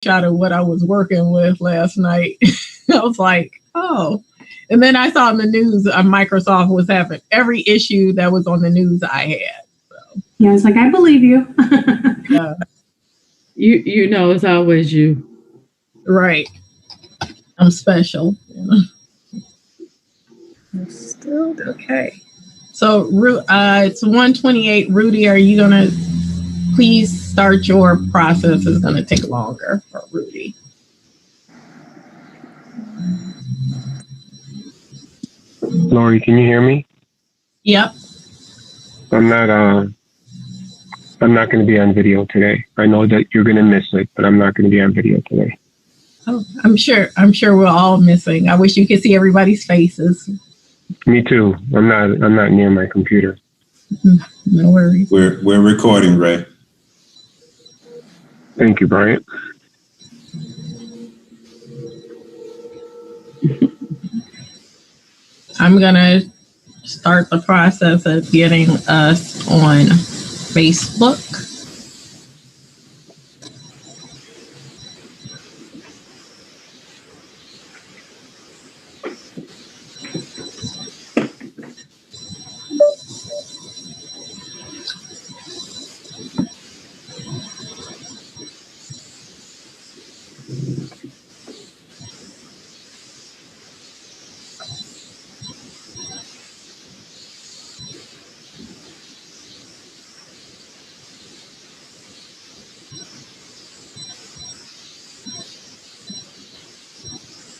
Shot of what I was working with last night. I was like, oh. And then I saw in the news Microsoft was having every issue that was on the news I had. So. Yeah, I was like, I believe you. Yeah. You know, it's always you. Right. I'm special. Still okay. So it's 1:28. Rudy, are you gonna please start your process? It's gonna take longer for Rudy. Lori, can you hear me? Yep. I'm not going to be on video today. I know that you're going to miss it, but I'm not going to be on video today. Oh, I'm sure we're all missing. I wish you could see everybody's faces. Me too. I'm not near my computer. No worries. We're recording, Ray. Thank you, Bryant. I'm gonna start the process of getting us on Facebook.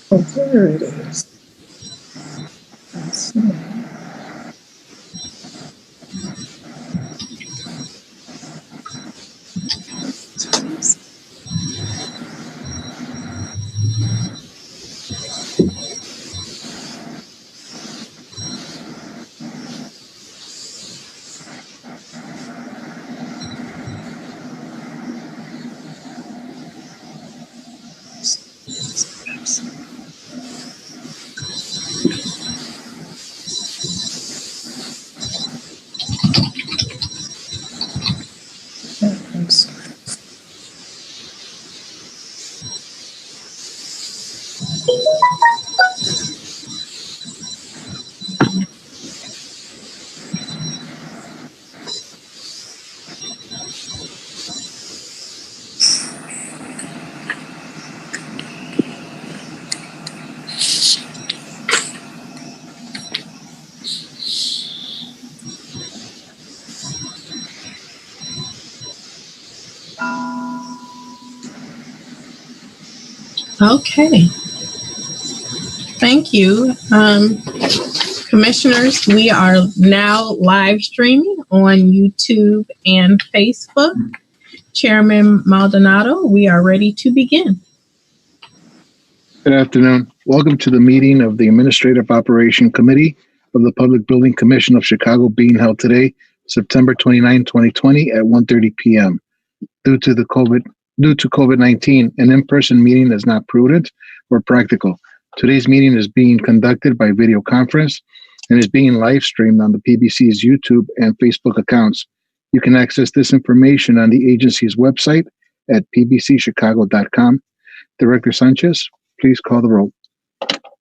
Oh, there it is. I see. Okay. Thank you. Commissioners, we are now live streaming on YouTube and Facebook. Chairman Maldonado, we are ready to begin. Good afternoon. Welcome to the meeting of the Administrative Operation Committee of the Public Building Commission of Chicago being held today, September 29, 2020 at 1:30 p.m. Due to COVID-19, an in-person meeting is not prudent or practical. Today's meeting is being conducted by video conference and is being live streamed on the PBC's YouTube and Facebook accounts. You can access this information on the agency's website at pbcchicago.com. Director Sanchez, please call the roll.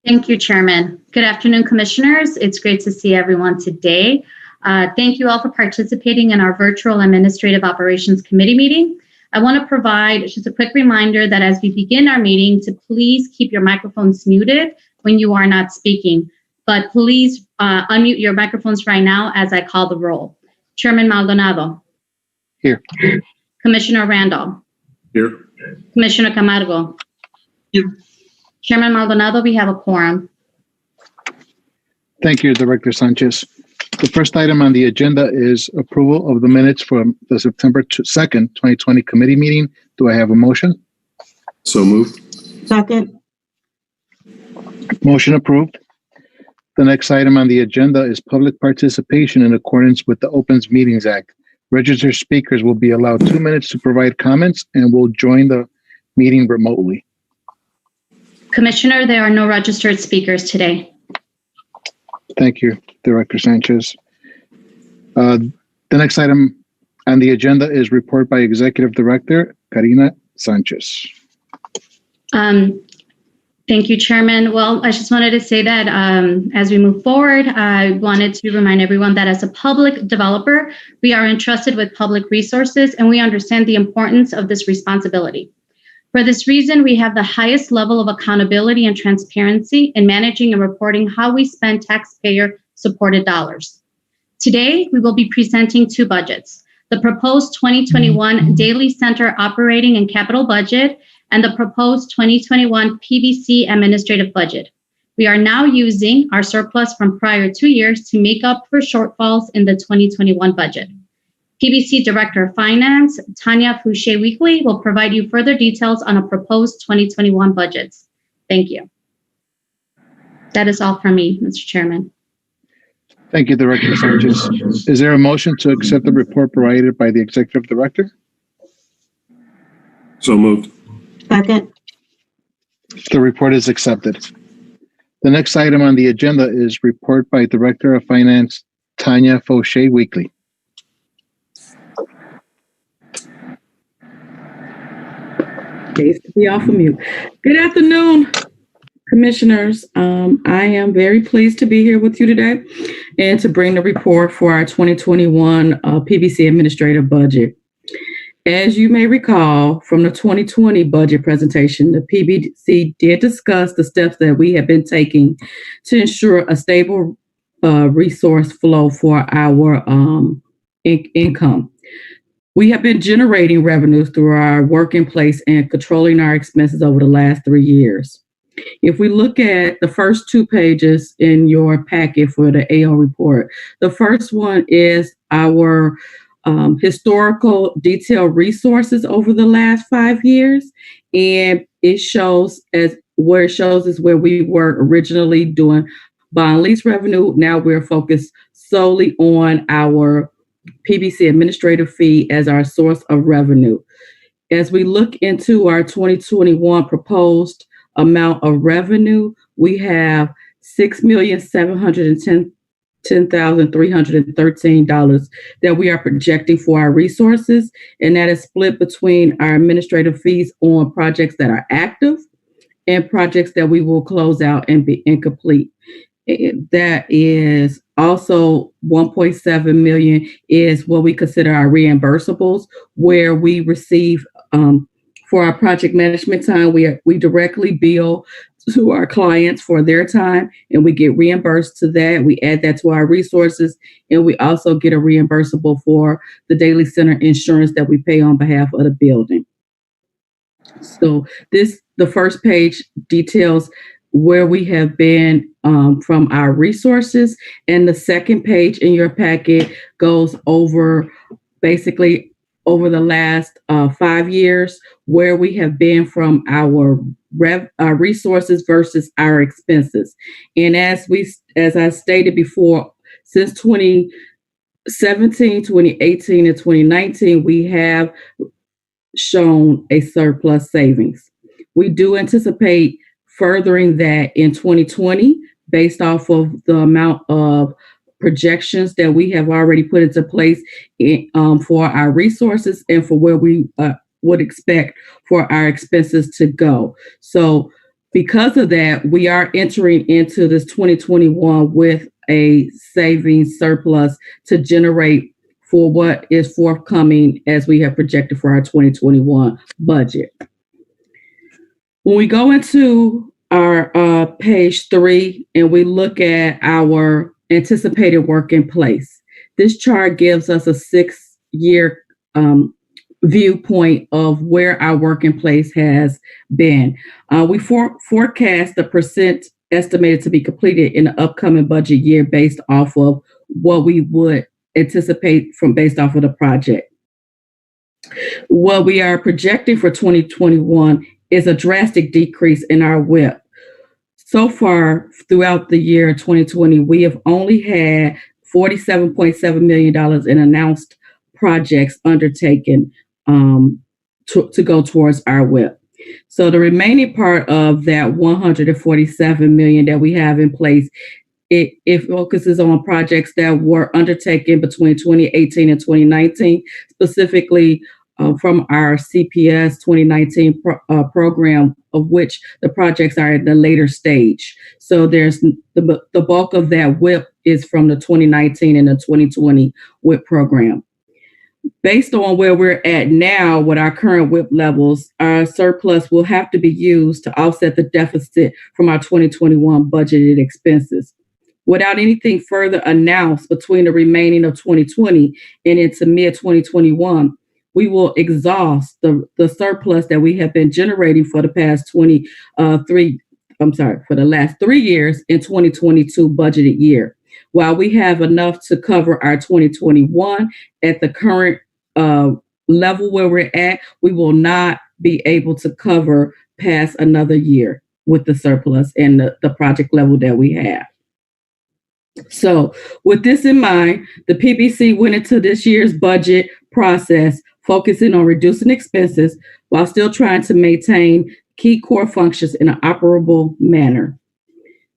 Thank you, Chairman. Good afternoon, Commissioners. It's great to see everyone today. Thank you all for participating in our virtual Administrative Operations Committee meeting. I want to provide just a quick reminder that as we begin our meeting to please keep your microphones muted when you are not speaking, but please unmute your microphones right now as I call the roll. Chairman Maldonado. Here. Commissioner Randall. Here. Commissioner Camargo. Here. Chairman Maldonado, we have a quorum. Thank you, Director Sanchez. The first item on the agenda is approval of the minutes from the September 2nd, 2020 committee meeting. Do I have a motion? So moved. Second. Motion approved. The next item on the agenda is public participation in accordance with the Opens Meetings Act. Registered speakers will be allowed 2 minutes to provide comments and will join the meeting remotely. Commissioner, there are no registered speakers today. Thank you, Director Sanchez. The next item on the agenda is report by Executive Director Karina Sanchez. Thank you, Chairman. Well, I just wanted to say that as we move forward, I wanted to remind everyone that as a public developer, we are entrusted with public resources and we understand the importance of this responsibility. For this reason, we have the highest level of accountability and transparency in managing and reporting how we spend taxpayer-supported dollars. Today, we will be presenting two budgets, the proposed 2021 Daily Center operating and capital budget and the proposed 2021 PBC administrative budget. We are now using our surplus from prior 2 years to make up for shortfalls in the 2021 budget. PBC Director of Finance, Tanya Fouché-Weekly, will provide you further details on a proposed 2021 budgets. Thank you. That is all from me, Mr. Chairman. Thank you, Director Sanchez. Is there a motion to accept the report provided by the Executive Director? So moved. Second. The report is accepted. The next item on the agenda is report by Director of Finance, Tanya Fouché-Weekly. Days to be off of mute. Good afternoon, Commissioners. I am very pleased to be here with you today and to bring the report for our 2021 PBC administrative budget. As you may recall from the 2020 budget presentation, the PBC did discuss the steps that we have been taking to ensure a stable resource flow for our income. We have been generating revenues through our work in place and controlling our expenses over the last 3 years. If we look at the first 2 pages in your packet for the AO report, the first one is our historical detailed resources over the last 5 years. And it shows is where we were originally doing bond lease revenue. Now we're focused solely on our PBC administrative fee as our source of revenue. As we look into our 2021 proposed amount of revenue, we have $6,710,313 that we are projecting for our resources, and that is split between our administrative fees on projects that are active and projects that we will close out and be incomplete. That is also 1.7 million is what we consider our reimbursables, where we receive for our project management time, we directly bill to our clients for their time and we get reimbursed to that. We add that to our resources, and we also get a reimbursable for the Daily Center insurance that we pay on behalf of the building. So the first page details where we have been from our resources, and the second page in your packet goes over basically over the last 5 years where we have been from our resources versus our expenses. And as I stated before, since 2017, 2018, and 2019, we have shown a surplus savings. We do anticipate furthering that in 2020 based off of the amount of projections that we have already put into place for our resources and for where we would expect for our expenses to go. So because of that, we are entering into this 2021 with a savings surplus to generate for what is forthcoming as we have projected for our 2021 budget. When we go into our page 3 and we look at our anticipated work in place, this chart gives us a 6-year viewpoint of where our work in place has been. We forecast the percent estimated to be completed in the upcoming budget year based off of what we would anticipate based off of the project. What we are projecting for 2021 is a drastic decrease in our WIP. So far, throughout the year 2020, we have only had $47.7 million in announced projects undertaken to go towards our WIP. So the remaining part of that $147 million that we have in place, it focuses on projects that were undertaken between 2018 and 2019, specifically from our CPS 2019 program of which the projects are at the later stage. So there's the bulk of that WIP is from the 2019 and the 2020 WIP program. Based on where we're at now with our current WIP levels, our surplus will have to be used to offset the deficit from our 2021 budgeted expenses. Without anything further announced between the remaining of 2020 and into mid-2021, we will exhaust the surplus that we have been generating for the past for the last 3 years in 2022 budgeted year. While we have enough to cover our 2021 at the current level where we're at, we will not be able to cover past another year with the surplus and the project level that we have. So with this in mind, the PBC went into this year's budget process focusing on reducing expenses while still trying to maintain key core functions in an operable manner.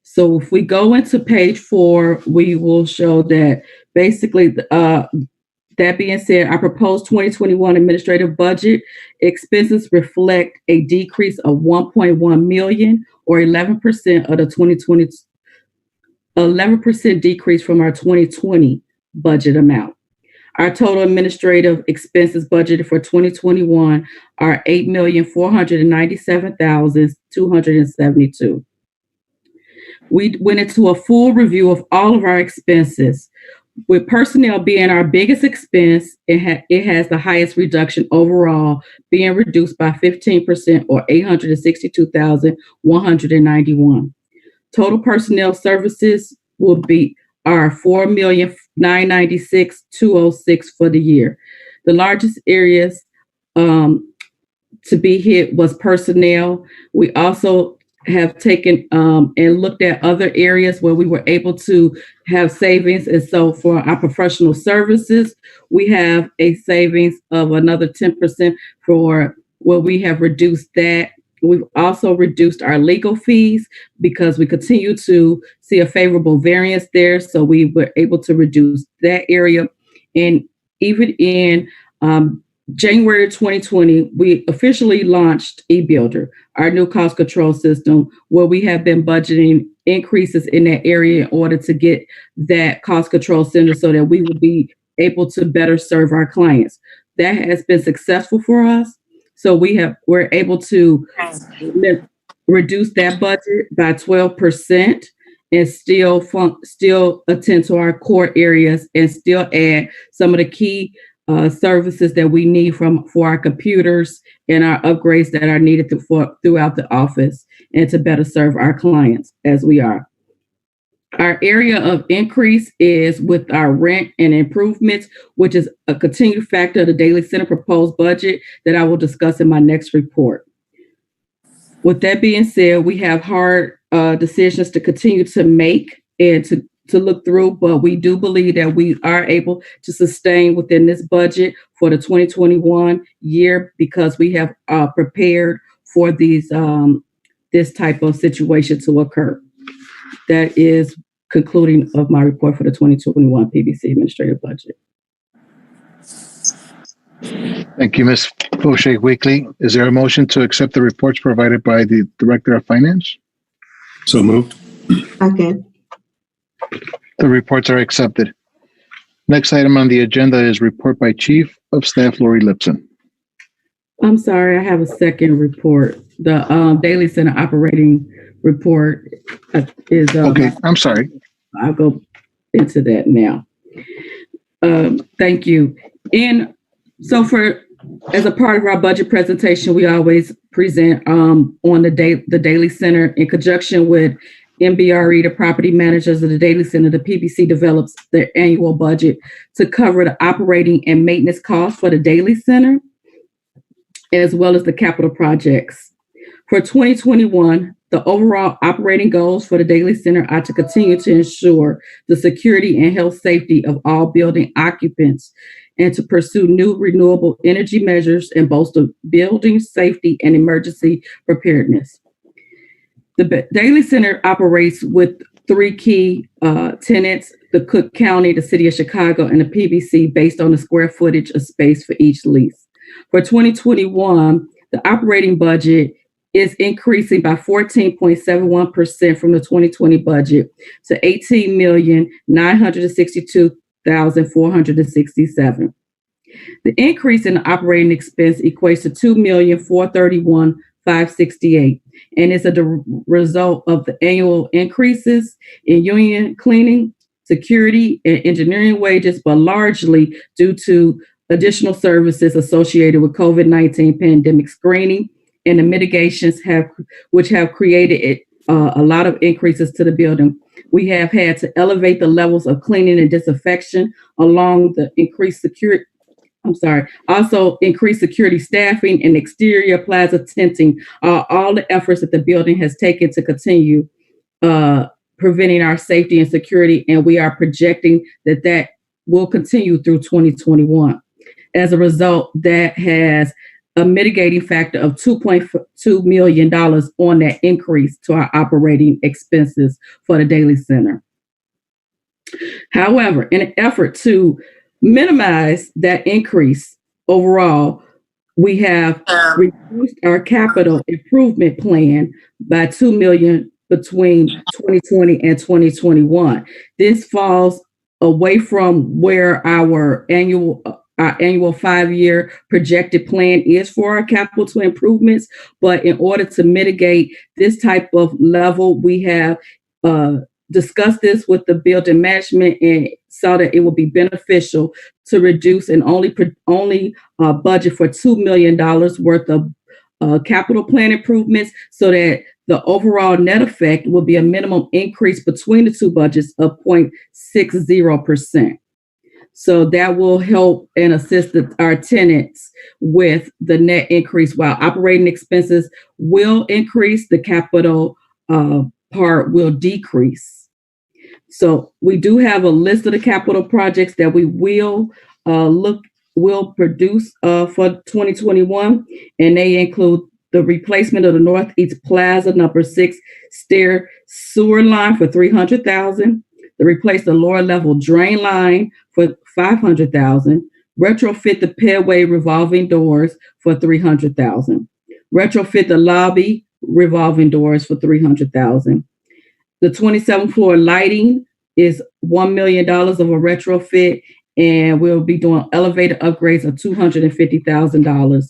So if we go into page 4, we will show that basically, that being said, our proposed 2021 administrative budget expenses reflect a decrease of $1.1 million or 11% of the 2020 11% decrease from our 2020 budget amount. Our total administrative expenses budgeted for 2021 are $8,497,272. We went into a full review of all of our expenses, with personnel being our biggest expense. It has the highest reduction overall, being reduced by 15% or $862,191. Total personnel services are $4,996,206 for the year. The largest areas to be hit was personnel. We also have taken and looked at other areas where we were able to have savings. And so for our professional services, we have a savings of another 10% for where we have reduced that. We've also reduced our legal fees because we continue to see a favorable variance there. So we were able to reduce that area. And even in January 2020, we officially launched eBuilder, our new cost control system, where we have been budgeting increases in that area in order to get that cost control center so that we will be able to better serve our clients. That has been successful for us. So we're able to reduce that budget by 12% and still attend to our core areas and still add some of the key services that we need for our computers and our upgrades that are needed throughout the office and to better serve our clients as we are. Our area of increase is with our rent and improvements, which is a continued factor of the Daly Center proposed budget that I will discuss in my next report. With that being said, we have hard decisions to continue to make and to look through, but we do believe that we are able to sustain within this budget for the 2021 year because we have prepared for this type of situation to occur. That is concluding of my report for the 2021 PBC administrative budget. Thank you, Ms. Fauché-Wheatley. Is there a motion to accept the reports provided by the Director of Finance? So moved. Second. The reports are accepted. Next item on the agenda is report by Chief of Staff Lori Lipson. I'm sorry, I have a second report. The Daly Center operating report is Okay, I'm sorry. I'll go into that now. Thank you. And so as a part of our budget presentation, we always present on the Daly Center in conjunction with MBRE, the property managers of the Daly Center. The PBC develops their annual budget to cover the operating and maintenance costs for the Daly Center, as well as the capital projects. For 2021, the overall operating goals for the Daly Center are to continue to ensure the security and health safety of all building occupants and to pursue new renewable energy measures and bolster building safety and emergency preparedness. The Daly Center operates with 3 key tenants: the Cook County, the City of Chicago, and the PBC, based on the square footage of space for each lease. For 2021, the operating budget is increasing by 14.71% from the 2020 budget to $18,962,467. The increase in the operating expense equates to $2,431,568, and is a result of the annual increases in union cleaning, security, and engineering wages, but largely due to additional services associated with COVID-19 pandemic screening and the mitigations which have created a lot of increases to the building. We have had to elevate the levels of cleaning and disinfection along the increased security. Also increased security staffing and exterior plaza tinting, all the efforts that the building has taken to continue preventing our safety and security, and we are projecting that will continue through 2021. As a result, that has a mitigating factor of $2.2 million on that increase to our operating expenses for the Daly Center. However, in an effort to minimize that increase overall, we have reduced our capital improvement plan by $2 million between 2020 and 2021. This falls away from where our annual 5-year projected plan is for our capital improvements. But in order to mitigate this type of level, we have discussed this with the building management and saw that it would be beneficial to reduce and only budget for $2 million worth of capital plan improvements, so that the overall net effect will be a minimum increase between the two budgets of 0.60%. So that will help and assist our tenants with the net increase. While operating expenses will increase, the capital part will decrease. So we do have a list of the capital projects that we will produce for 2021, and they include the replacement of the Northeast Plaza number 6 stair sewer line for $300,000, to replace the lower level drain line for $500,000, retrofit the Pedway revolving doors for $300,000, retrofit the lobby revolving doors for $300,000. The 27th floor lighting is $1 million of a retrofit, and we'll be doing elevator upgrades of $250,000.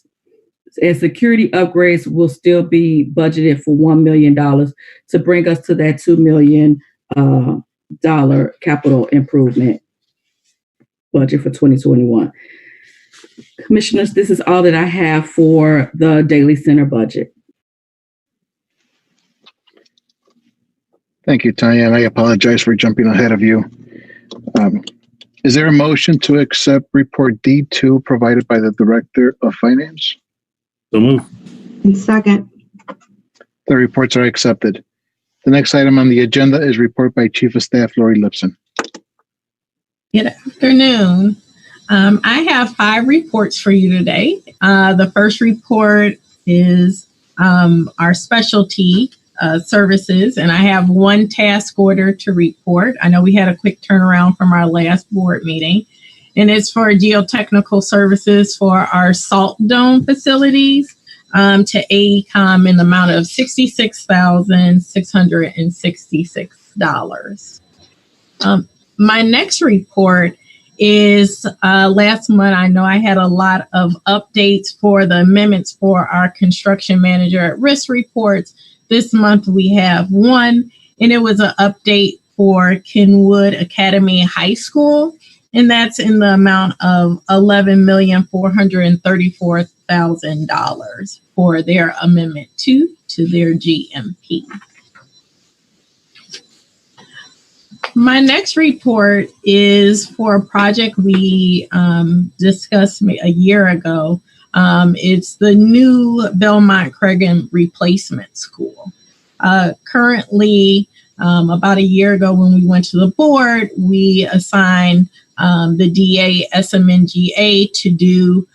And security upgrades will still be budgeted for $1 million to bring us to that $2 million capital improvement budget for 2021. Commissioners, this is all that I have for the Daly Center budget. Thank you, Tanya, and I apologize for jumping ahead of you. Is there a motion to accept report D2 provided by the Director of Finance? So move. And second. The reports are accepted. The next item on the agenda is report by Chief of Staff Lori Lipson. Good afternoon. I have 5 reports for you today. The first report is our specialty services, and I have 1 task order to report. I know we had a quick turnaround from our last board meeting, and it's for geotechnical services for our salt dome facilities to AECOM in the amount of $66,666. My next report is last month. I know I had a lot of updates for the amendments for our construction manager at risk reports. This month we have 1, and it was an update for Kenwood Academy High School, and that's in the amount of $11,434,000 for their amendment 2 to their GMP. My next report is for a project we discussed a year ago. It's the new Belmont Craigan Replacement School. Currently, about a year ago when we went to the board, we assigned the DA SMNGA to do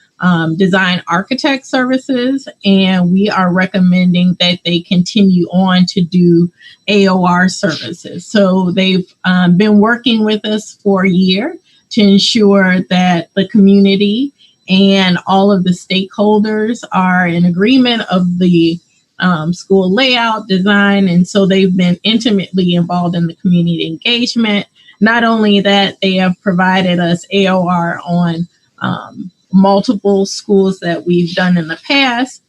design architect services, and we are recommending that they continue on to do AOR services. So they've been working with us for a year to ensure that the community and all of the stakeholders are in agreement of the school layout design. And so they've been intimately involved in the community engagement. Not only that, they have provided us AOR on multiple schools that we've done in the past.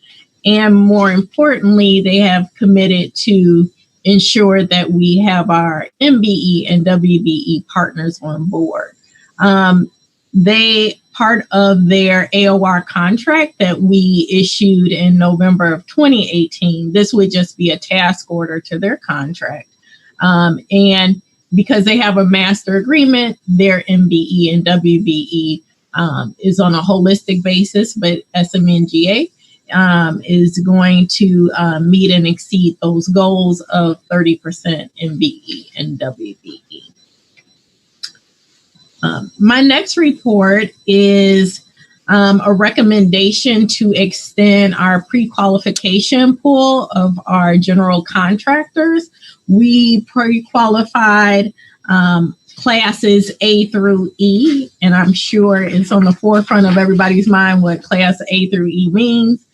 And more importantly, they have committed to ensure that we have our MBE and WBE partners on board. Part of their AOR contract that we issued in November of 2018, this would just be a task order to their contract. And because they have a master agreement, their MBE and WBE is on a holistic basis, but SMNGA is going to meet and exceed those goals of 30% MBE and WBE. My next report is a recommendation to extend our pre-qualification pool of our general contractors. We pre-qualified classes A through E, and I'm sure it's on the forefront of everybody's mind what class A through E means.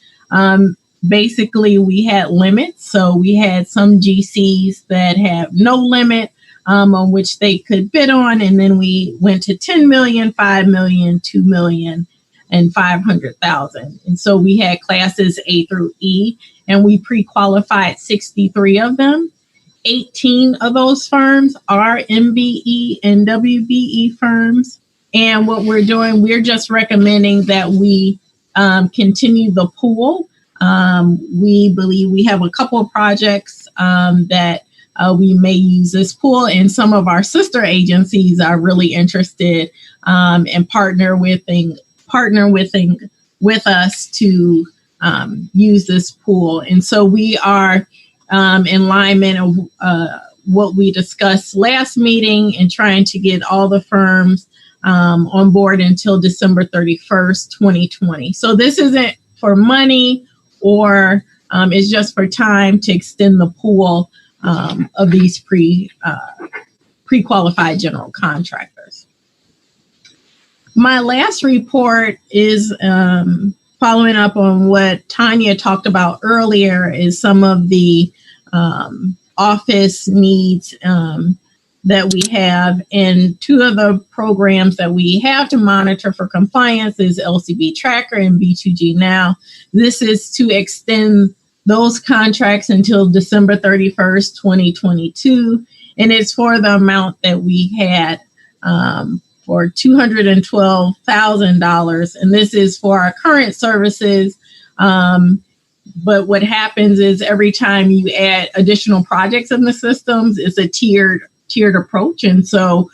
Basically, we had limits. So we had some GCs that have no limit on which they could bid on. And then we went to 10 million, 5 million, 2 million, and 500,000. And so we had classes A through E, and we pre-qualified 63 of them. 18 of those firms are MBE and WBE firms. And what we're doing, we're just recommending that we continue the pool. We believe we have a couple of projects that we may use this pool, and some of our sister agencies are really interested and partner with us to use this pool. And so we are in alignment of what we discussed last meeting and trying to get all the firms on board until December 31st, 2020. So this isn't for money or it's just for time to extend the pool of these pre-qualified general contractors. My last report is following up on what Tanya talked about earlier, is some of the office needs that we have. And two of the programs that we have to monitor for compliance is LCB Tracker and B2G Now. This is to extend those contracts until December 31st, 2022. And it's for the amount that we had for $212,000. And this is for our current services. But what happens is every time you add additional projects in the systems, it's a tiered approach. And so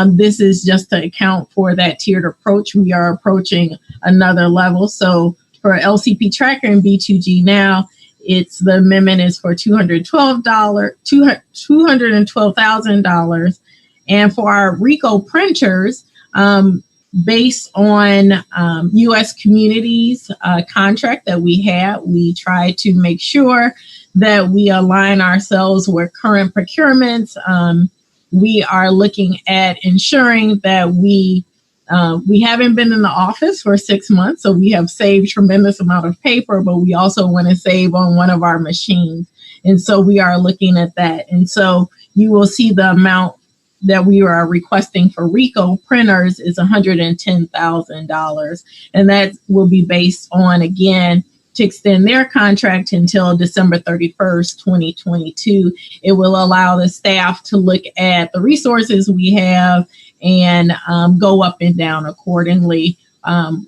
this is just to account for that tiered approach. We are approaching another level. So for LCP Tracker and B2G Now, the amendment is for $212,000. And for our RICO printers, based on U.S. Communities contract that we had, we try to make sure that we align ourselves with current procurements. We are looking at ensuring that we haven't been in the office for 6 months, so we have saved tremendous amount of paper, but we also want to save on one of our machines. And so we are looking at that. And so you will see the amount that we are requesting for RICO printers is $110,000. And that will be based on, again, to extend their contract until December 31st, 2022. It will allow the staff to look at the resources we have and go up and down accordingly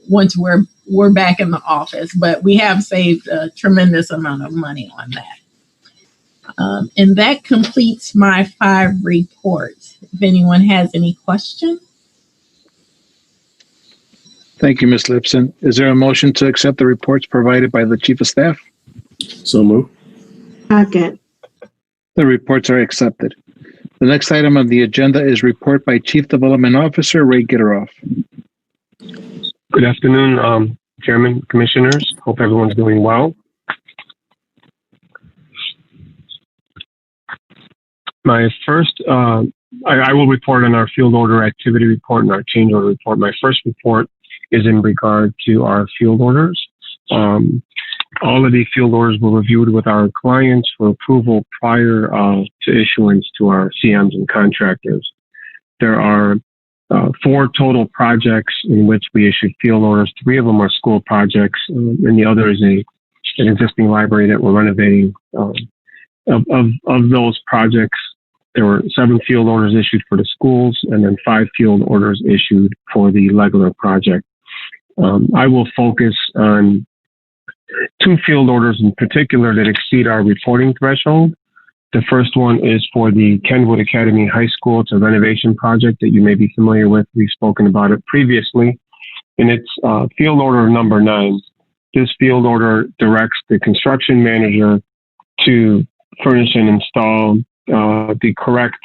once we're back in the office. But we have saved a tremendous amount of money on that. And that completes my 5 reports. If anyone has any questions. Thank you, Ms. Lipson. Is there a motion to accept the reports provided by the Chief of Staff? So moved. Second. The reports are accepted. The next item on the agenda is report by Chief Development Officer Ray Gitteroff. Good afternoon, Chairman, Commissioners. Hope everyone's doing well. My first, I will report on our field order activity report and our change order report. My first report is in regard to our field orders. All of the field orders were reviewed with our clients for approval prior to issuance to our CMs and contractors. There are 4 total projects in which we issued field orders. 3 of them are school projects, and the other is an existing library that we're renovating. Of those projects, there were 7 field orders issued for the schools and then 5 field orders issued for the Legler project. I will focus on 2 field orders in particular that exceed our reporting threshold. The first one is for the Kenwood Academy High School. It's a renovation project that you may be familiar with. We've spoken about it previously. And it's field order number 9. This field order directs the construction manager to furnish and install the correct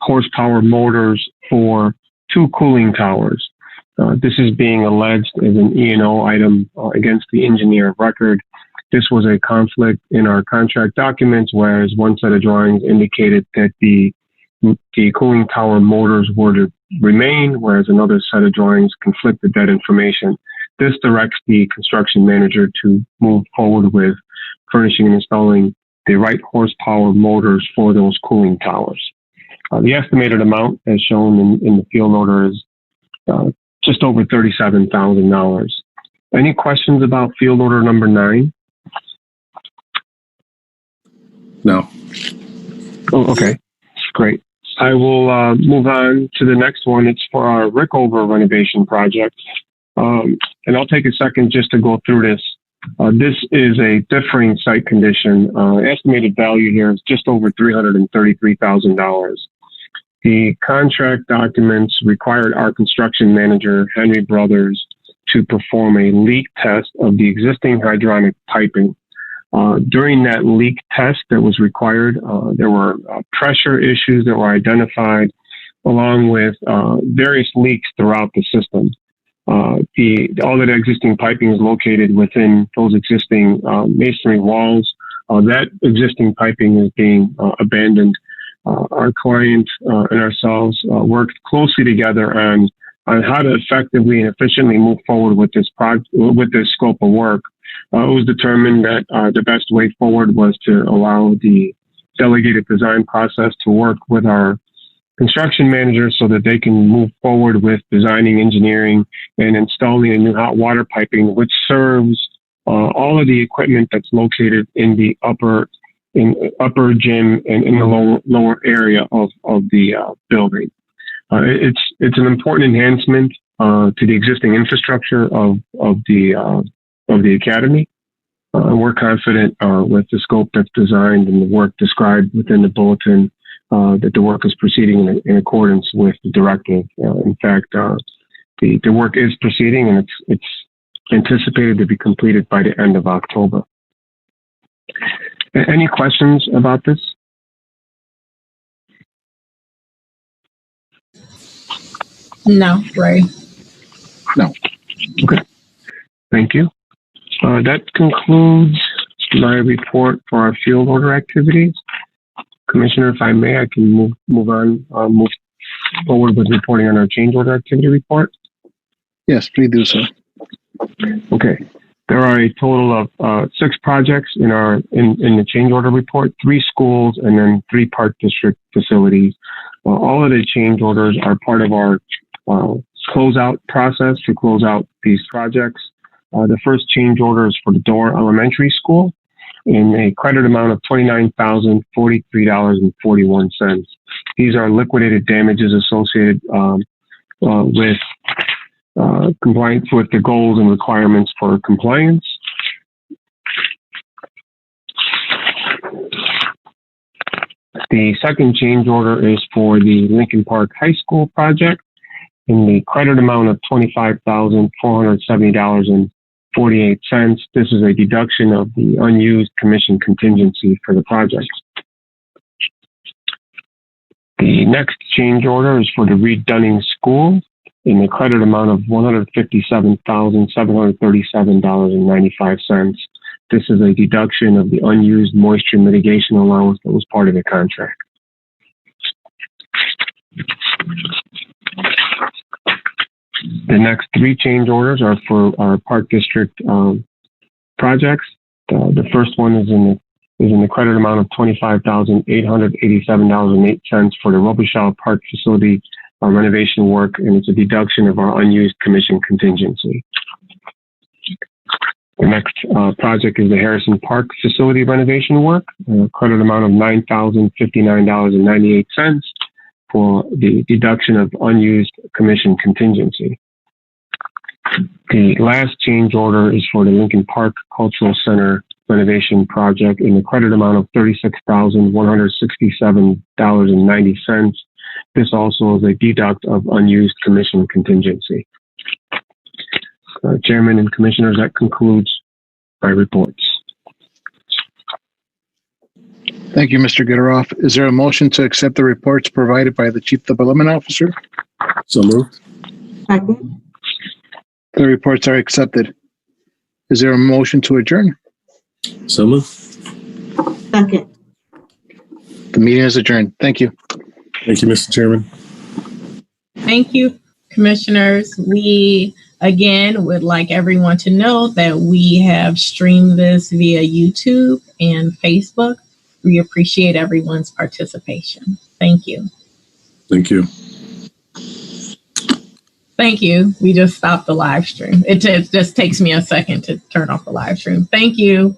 horsepower motors for 2 cooling towers. This is being alleged as an E&O item against the engineer of record. This was a conflict in our contract documents, whereas one set of drawings indicated that the cooling tower motors were to remain, whereas another set of drawings conflicted that information. This directs the construction manager to move forward with furnishing and installing the right horsepower motors for those cooling towers. The estimated amount, as shown in the field order, is just over $37,000. Any questions about field order number 9? No. Oh, okay, great. I will move on to the next one. It's for our Rickover renovation project. And I'll take a second just to go through this. This is a differing site condition. Estimated value here is just over $333,000. The contract documents required our construction manager, Henry Brothers, to perform a leak test of the existing hydronic piping. During that leak test that was required, there were pressure issues that were identified, along with various leaks throughout the system. All of the existing piping is located within those existing masonry walls. That existing piping is being abandoned. Our client and ourselves worked closely together on how to effectively and efficiently move forward with this scope of work. It was determined that the best way forward was to allow the delegated design process to work with our construction manager so that they can move forward with designing, engineering, and installing a new hot water piping, which serves all of the equipment that's located in the upper gym and in the lower area of the building. It's an important enhancement to the existing infrastructure of the academy. We're confident with the scope that's designed and the work described within the bulletin that the work is proceeding in accordance with the directive. In fact, the work is proceeding and it's anticipated to be completed by the end of October. Any questions about this? No, Ray. No. Okay. Thank you. That concludes my report for our field order activities. Commissioner, if I may, I can move forward with reporting on our change order activity report. Yes, please do so. Okay. There are a total of 6 projects in the change order report, 3 schools and then 3 park district facilities. All of the change orders are part of our closeout process to close out these projects. The first change order is for the Dorr Elementary School in a credit amount of $29,043.41. These are liquidated damages associated with compliance with the goals and requirements for compliance. The second change order is for the Lincoln Park High School project in the credit amount of $25,470.48. This is a deduction of the unused commission contingency for the project. The next change order is for the Reed Dunning School in the credit amount of $157,737.95. This is a deduction of the unused moisture mitigation allowance that was part of the contract. The next 3 change orders are for our Park District projects. The first one is in the credit amount of $25,887.08 for the Robichaud Park facility renovation work, and it's a deduction of our unused commission contingency. The next project is the Harrison Park facility renovation work, credit amount of $9,059.98 for the deduction of unused commission contingency. The last change order is for the Lincoln Park Cultural Center renovation project in the credit amount of $36,167.90. This also is a deduct of unused commission contingency. Chairman and Commissioners, that concludes my reports. Thank you, Mr. Gitteroff. Is there a motion to accept the reports provided by the Chief Development Officer? So moved. Second. The reports are accepted. Is there a motion to adjourn? So moved. Second. The meeting is adjourned. Thank you. Thank you, Mr. Chairman. Thank you, Commissioners. We, again, would like everyone to know that we have streamed this via YouTube and Facebook. We appreciate everyone's participation. Thank you. Thank you. Thank you. We just stopped the live stream. It just takes me a second to turn off the live stream. Thank you.